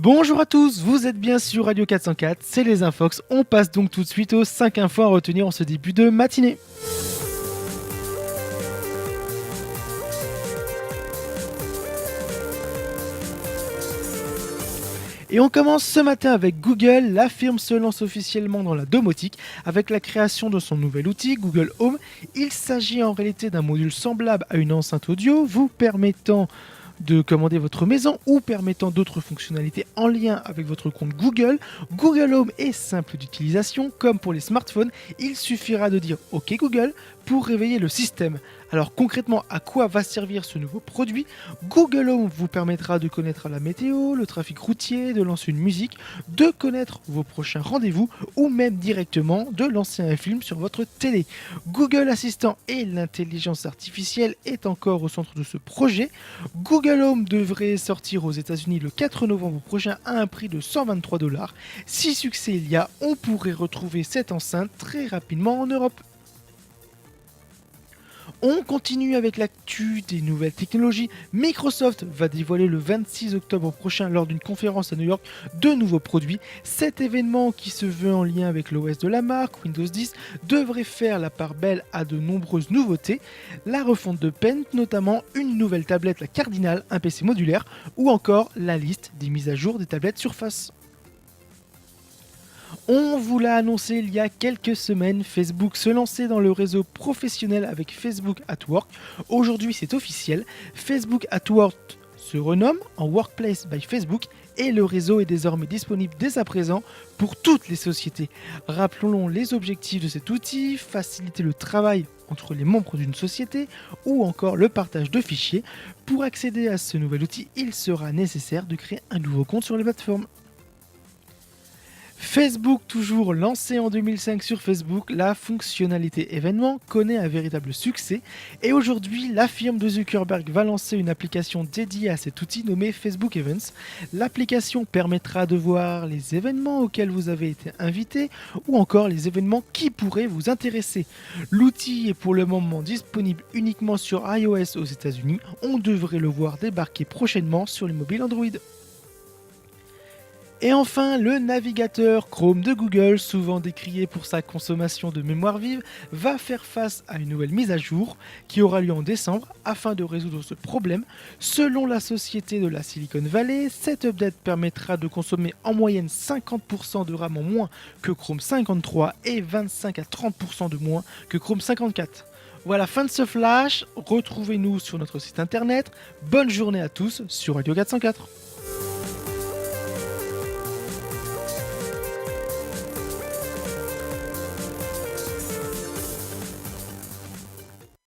Bonjour à tous, vous êtes bien sur Radio 404, c'est les Infox. On passe donc tout de suite aux 5 infos à retenir en ce début de matinée. Et on commence ce matin avec Google. La firme se lance officiellement dans la domotique avec la création de son nouvel outil Google Home. Il s'agit en réalité d'un module semblable à une enceinte audio vous permettant de commander votre maison ou permettant d'autres fonctionnalités en lien avec votre compte Google. Google Home est simple d'utilisation, comme pour les smartphones, il suffira de dire OK Google pour réveiller le système. Alors concrètement, à quoi va servir ce nouveau produit? Google Home vous permettra de connaître la météo, le trafic routier, de lancer une musique, de connaître vos prochains rendez-vous ou même directement de lancer un film sur votre télé. Google Assistant et l'intelligence artificielle est encore au centre de ce projet. Google Home devrait sortir aux États-Unis le 4 novembre prochain à un prix de 123 $. Si succès il y a, on pourrait retrouver cette enceinte très rapidement en Europe. On continue avec l'actu des nouvelles technologies. Microsoft va dévoiler le 26 octobre prochain lors d'une conférence à New York de nouveaux produits. Cet événement qui se veut en lien avec l'OS de la marque, Windows 10, devrait faire la part belle à de nombreuses nouveautés. La refonte de Paint, notamment une nouvelle tablette, la Cardinal, un PC modulaire, ou encore la liste des mises à jour des tablettes Surface. On vous l'a annoncé il y a quelques semaines, Facebook se lançait dans le réseau professionnel avec Facebook at Work. Aujourd'hui c'est officiel, Facebook at Work se renomme en Workplace by Facebook et le réseau est désormais disponible dès à présent pour toutes les sociétés. Rappelons les objectifs de cet outil, faciliter le travail entre les membres d'une société ou encore le partage de fichiers. Pour accéder à ce nouvel outil, il sera nécessaire de créer un nouveau compte sur la plateforme. Facebook, toujours lancé en 2005 sur Facebook, la fonctionnalité événement connaît un véritable succès et aujourd'hui la firme de Zuckerberg va lancer une application dédiée à cet outil nommé Facebook Events. L'application permettra de voir les événements auxquels vous avez été invité ou encore les événements qui pourraient vous intéresser. L'outil est pour le moment disponible uniquement sur iOS aux États-Unis. On devrait le voir débarquer prochainement sur les mobiles Android. Et enfin, le navigateur Chrome de Google, souvent décrié pour sa consommation de mémoire vive, va faire face à une nouvelle mise à jour qui aura lieu en décembre afin de résoudre ce problème. Selon la société de la Silicon Valley, cette update permettra de consommer en moyenne 50% de RAM en moins que Chrome 53 et 25 à 30% de moins que Chrome 54. Voilà, fin de ce flash. Retrouvez-nous sur notre site internet. Bonne journée à tous sur Radio 404.